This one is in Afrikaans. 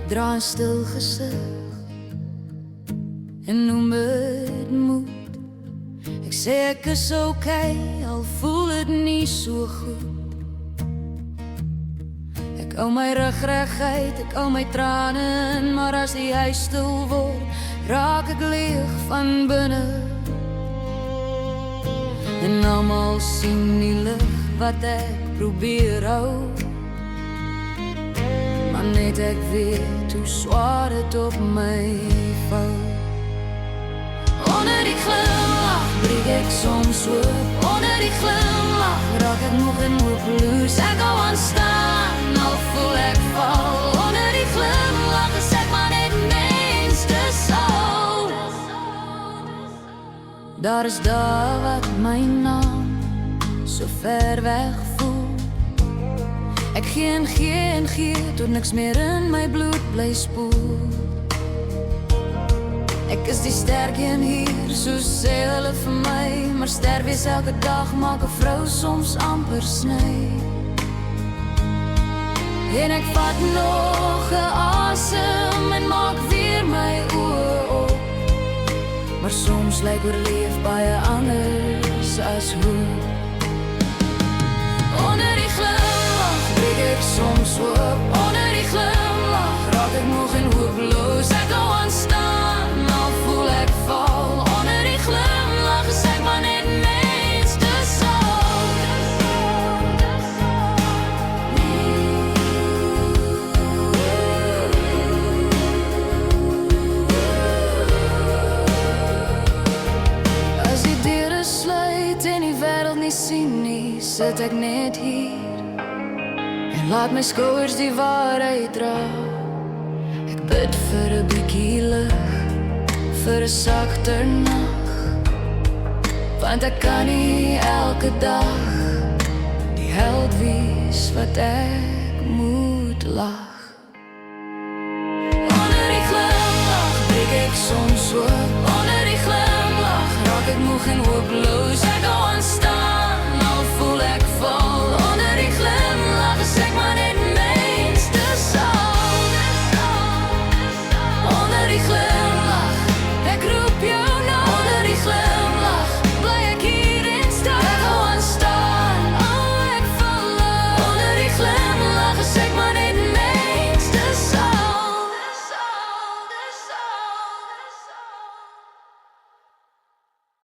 dra 'n stil gesig en noem dit moed. Ek sê ek is okay, al voel dit nie so goed. Ek hou my rug reguit, ek hou my trane in, maar as die huis stil word, raak ek leeg van binne. En almal sien die lig wat ek probeer hou, maar net ek weet hoe swaar het op my vou. Onder die glimlach breek ek soms oop, onder die glimlach raak ek nog en hopeloos. Ek hou aan staan, al voel ek val, onder die glimlach is ek maar net mens, dis al. Daar is daar wat my naam so ver weg voel. Ek gee en gee tot niks meer in my bloed bly spoel. Ek is die sterk een hier, so sê hulle vir my, maar ster wees elke dag maak 'n vrou soms amper sny. En ek vat nog 'n asem en maak weer my oë op, maar soms lyk oorleef baie anders as hoe. Onder die glimlach breek ek soms oop, onder die glimlach raak ek moeg en hopeloos. Ek hou aan staan, al voel ek val, onder die glimlach is ek maar net mens, dis al. As die deure sluit en die wêreld nie sien nie, sit ek net hier en laat my skouers die waarheid dra. Ek bid vir 'n bietjie lig, vir 'n sagter nag, want ek kan nie elke dag die held wees wat ek moet lag. Onder die glimlach breek ek soms oop, onder die glimlach raak ek moeg en hopeloos. Ek hou